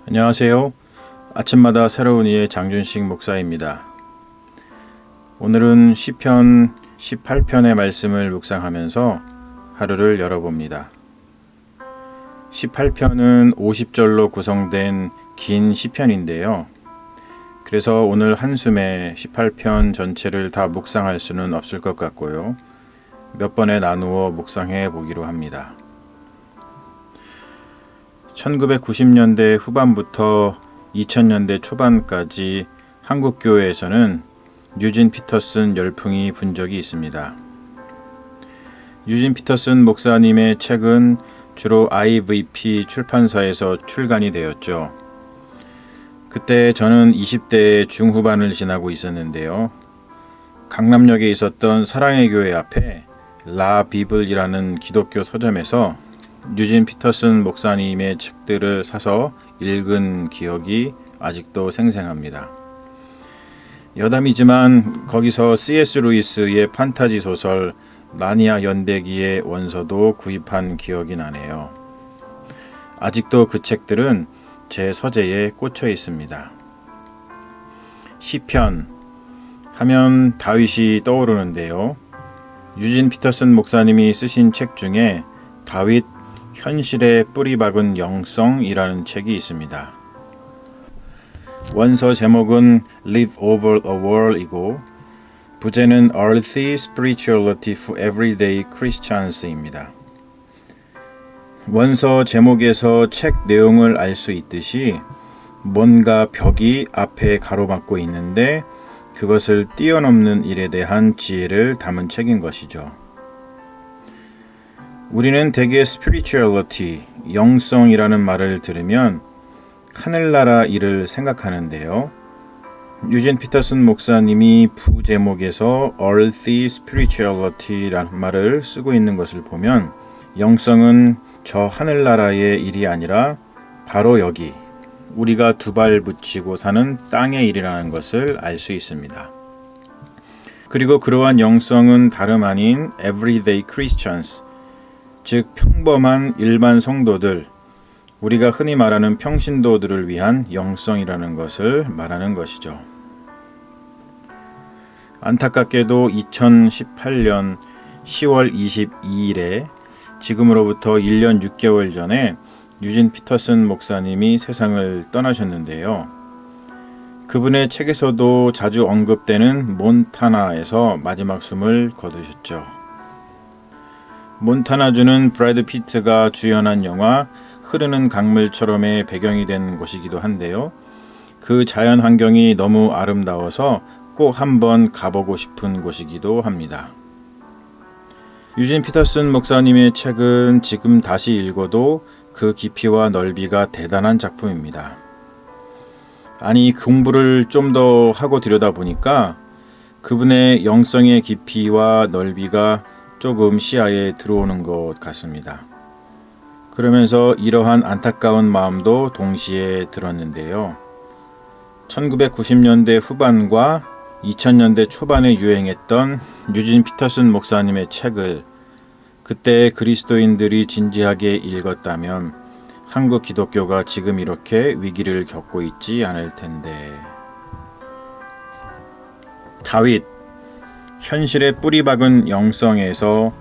안녕하세요. 아침마다 새로운 이의 장준식 목사입니다. 오늘은 시편 18편의 말씀을 묵상하면서 하루를 열어봅니다. 18편은 50절로 구성된 긴 시편인데요. 그래서 오늘 한숨에 18편 전체를 다 묵상할 수는 없을 것 같고요. 몇 번에 나누어 묵상해 보기로 합니다. 1990년대 후반부터 2000년대 초반까지 한국 교회에서는 유진 피터슨 열풍이 분 적이 있습니다. 유진 피터슨 목사님의 책은 주로 IVP 출판사에서 출간이 되었죠. 그때 저는 20대 중후반을 지나고 있었는데요. 강남역에 있었던 사랑의 교회 앞에 라 비블이라는 기독교 서점에서 유진 피터슨 목사님의 책들을 사서 읽은 기억이 아직도 생생합니다. 여담이지만 거기서 C.S. 루이스의 판타지 소설 나니아 연대기의 원서도 구입한 기억이 나네요. 아직도 그 책들은 제 서재에 꽂혀 있습니다. 시편 하면 다윗이 떠오르는데요. 유진 피터슨 목사님이 쓰신 책 중에 다윗 현실에 뿌리 박은 영성이라는 책이 있습니다. 원서 제목은 Live Over a World이고 부제는 Earthy Spirituality for Everyday Christians입니다. 원서 제목에서 책 내용을 알 수 있듯이 뭔가 벽이 앞에 가로막고 있는데 그것을 뛰어넘는 일에 대한 지혜를 담은 책인 것이죠. 우리는 대개 spirituality, 영성이라는 말을 들으면 하늘나라 일을 생각하는데요. 유진 피터슨 목사님이 부제목에서 earthy spirituality라는 말을 쓰고 있는 것을 보면 영성은 저 하늘나라의 일이 아니라 바로 여기 우리가 두 발 붙이고 사는 땅의 일이라는 것을 알 수 있습니다. 그리고 그러한 영성은 다름 아닌 everyday Christians, 즉 평범한 일반 성도들, 우리가 흔히 말하는 평신도들을 위한 영성이라는 것을 말하는 것이죠. 안타깝게도 2018년 10월 22일에 지금으로부터 1년 6개월 전에 유진 피터슨 목사님이 세상을 떠나셨는데요. 그분의 책에서도 자주 언급되는 몬타나에서 마지막 숨을 거두셨죠. 몬타나주는 브래드 피트가 주연한 영화 흐르는 강물처럼의 배경이 된 곳이기도 한데요. 그 자연 환경이 너무 아름다워서 꼭 한번 가보고 싶은 곳이기도 합니다. 유진 피터슨 목사님의 책은 지금 다시 읽어도 그 깊이와 넓이가 대단한 작품입니다. 아니, 공부를 좀 더 하고 들여다보니까 그분의 영성의 깊이와 넓이가 조금 시야에 들어오는 것 같습니다. 그러면서 이러한 안타까운 마음도 동시에 들었는데요. 1990년대 후반과 2000년대 초반에 유행했던 유진 피터슨 목사님의 책을 그때 그리스도인들이 진지하게 읽었다면 한국 기독교가 지금 이렇게 위기를 겪고 있지 않을 텐데. 다윗 현실에 뿌리 박은 영성에서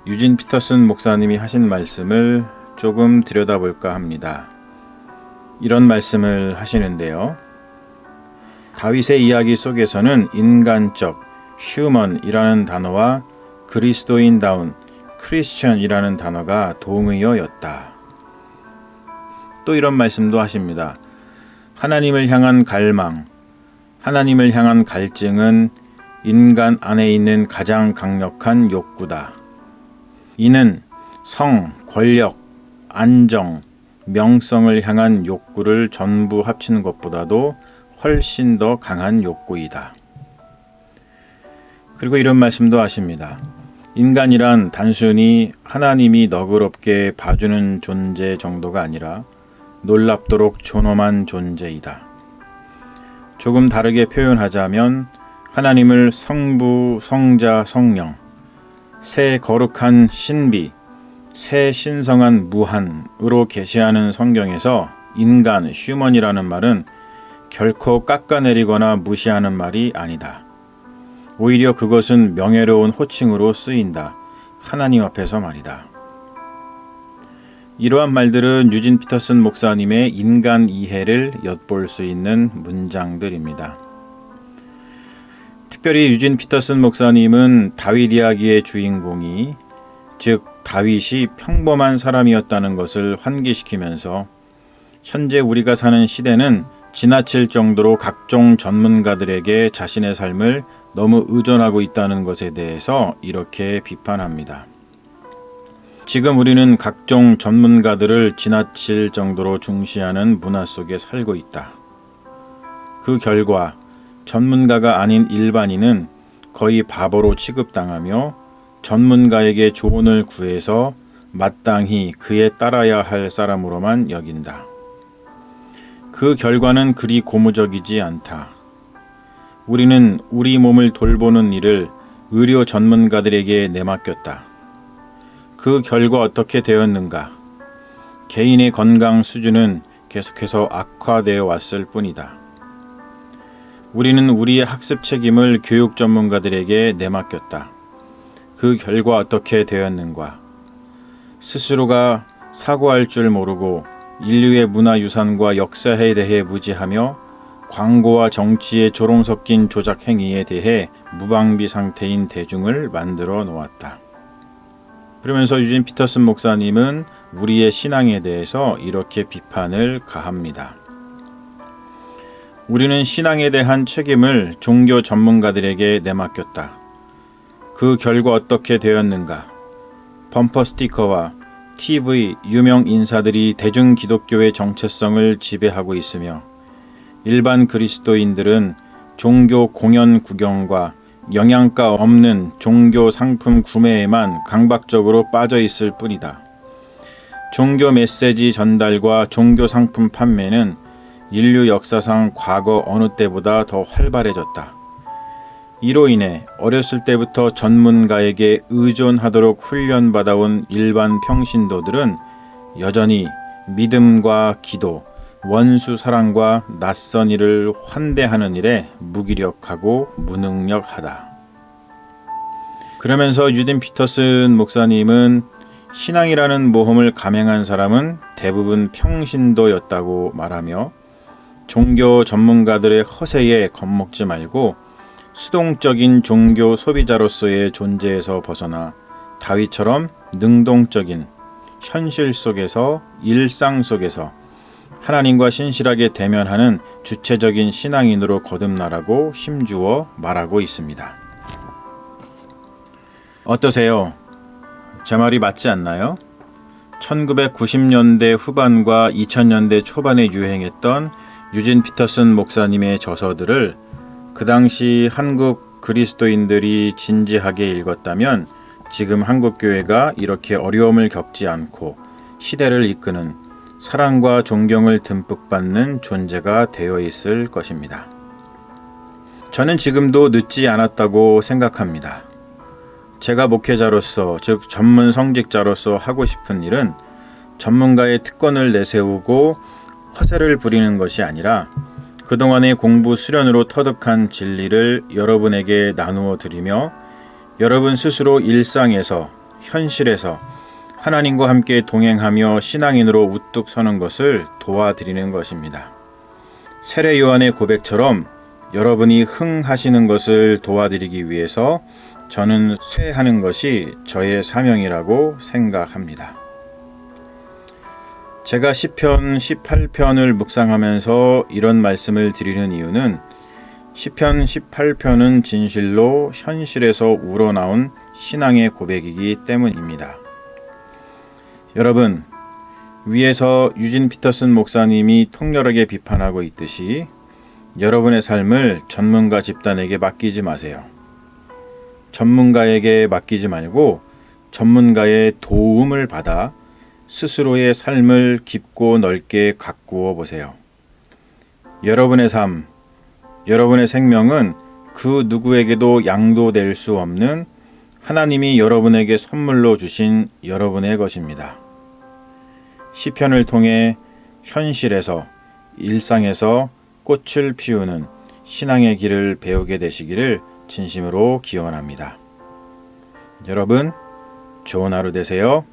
유진 피터슨 목사님이 하신 말씀을 조금 들여다볼까 합니다. 이런 말씀을 하시는데요. 다윗의 이야기 속에서는 인간적, human이라는 단어와 그리스도인다운, Christian이라는 단어가 동의어였다. 또 이런 말씀도 하십니다. 하나님을 향한 갈망, 하나님을 향한 갈증은 인간 안에 있는 가장 강력한 욕구다. 이는 성, 권력, 안정, 명성을 향한 욕구를 전부 합치는 것보다도 훨씬 더 강한 욕구이다. 그리고 이런 말씀도 하십니다. 인간이란 단순히 하나님이 너그럽게 봐주는 존재 정도가 아니라 놀랍도록 존엄한 존재이다. 조금 다르게 표현하자면 하나님을 성부, 성자, 성령, 새 거룩한 신비, 새 신성한 무한으로 계시하는 성경에서 인간, 휴먼이라는 말은 결코 깎아내리거나 무시하는 말이 아니다. 오히려 그것은 명예로운 호칭으로 쓰인다. 하나님 앞에서 말이다. 이러한 말들은 유진 피터슨 목사님의 인간 이해를 엿볼 수 있는 문장들입니다. 특별히 유진 피터슨 목사님은 다윗 이야기의 주인공이, 즉 다윗이 평범한 사람이었다는 것을 환기시키면서 현재 우리가 사는 시대는 지나칠 정도로 각종 전문가들에게 자신의 삶을 너무 의존하고 있다는 것에 대해서 이렇게 비판합니다. 지금 우리는 각종 전문가들을 지나칠 정도로 중시하는 문화 속에 살고 있다. 그 결과 전문가가 아닌 일반인은 거의 바보로 취급당하며 전문가에게 조언을 구해서 마땅히 그에 따라야 할 사람으로만 여긴다. 그 결과는 그리 고무적이지 않다. 우리는 우리 몸을 돌보는 일을 의료 전문가들에게 내맡겼다. 그 결과 어떻게 되었는가? 개인의 건강 수준은 계속해서 악화되어 왔을 뿐이다. 우리는 우리의 학습 책임을 교육 전문가들에게 내맡겼다. 그 결과 어떻게 되었는가? 스스로가 사고할 줄 모르고 인류의 문화유산과 역사에 대해 무지하며 광고와 정치의 조롱 섞인 조작 행위에 대해 무방비 상태인 대중을 만들어 놓았다. 그러면서 유진 피터슨 목사님은 우리의 신앙에 대해서 이렇게 비판을 가합니다. 우리는 신앙에 대한 책임을 종교 전문가들에게 내맡겼다. 그 결과 어떻게 되었는가? 범퍼 스티커와 TV 유명 인사들이 대중 기독교의 정체성을 지배하고 있으며 일반 그리스도인들은 종교 공연 구경과 영양가 없는 종교 상품 구매에만 강박적으로 빠져 있을 뿐이다. 종교 메시지 전달과 종교 상품 판매는 인류 역사상 과거 어느 때보다 더 활발해졌다. 이로 인해 어렸을 때부터 전문가에게 의존하도록 훈련받아온 일반 평신도들은 여전히 믿음과 기도, 원수 사랑과 낯선 일을 환대하는 일에 무기력하고 무능력하다. 그러면서 유진 피터슨 목사님은 신앙이라는 모험을 감행한 사람은 대부분 평신도였다고 말하며 종교 전문가들의 허세에 겁먹지 말고 수동적인 종교 소비자로서의 존재에서 벗어나 다윗처럼 능동적인 현실 속에서 일상 속에서 하나님과 신실하게 대면하는 주체적인 신앙인으로 거듭나라고 힘주어 말하고 있습니다. 어떠세요? 제 말이 맞지 않나요? 1990년대 후반과 2000년대 초반에 유행했던 유진 피터슨 목사님의 저서들을 그 당시 한국 그리스도인들이 진지하게 읽었다면 지금 한국교회가 이렇게 어려움을 겪지 않고 시대를 이끄는 사랑과 존경을 듬뿍 받는 존재가 되어 있을 것입니다. 저는 지금도 늦지 않았다고 생각합니다. 제가 목회자로서, 즉 전문 성직자로서 하고 싶은 일은 전문가의 특권을 내세우고 허세를 부리는 것이 아니라 그동안의 공부 수련으로 터득한 진리를 여러분에게 나누어 드리며 여러분 스스로 일상에서, 현실에서 하나님과 함께 동행하며 신앙인으로 우뚝 서는 것을 도와드리는 것입니다. 세례 요한의 고백처럼 여러분이 흥하시는 것을 도와드리기 위해서 저는 쇠하는 것이 저의 사명이라고 생각합니다. 제가 시편 18편을 묵상하면서 이런 말씀을 드리는 이유는 시편 18편은 진실로 현실에서 우러나온 신앙의 고백이기 때문입니다. 여러분, 위에서 유진 피터슨 목사님이 통렬하게 비판하고 있듯이 여러분의 삶을 전문가 집단에게 맡기지 마세요. 전문가에게 맡기지 말고 전문가의 도움을 받아 스스로의 삶을 깊고 넓게 가꾸어 보세요. 여러분의 삶, 여러분의 생명은 그 누구에게도 양도될 수 없는 하나님이 여러분에게 선물로 주신 여러분의 것입니다. 시편을 통해 현실에서, 일상에서 꽃을 피우는 신앙의 길을 배우게 되시기를 진심으로 기원합니다. 여러분, 좋은 하루 되세요.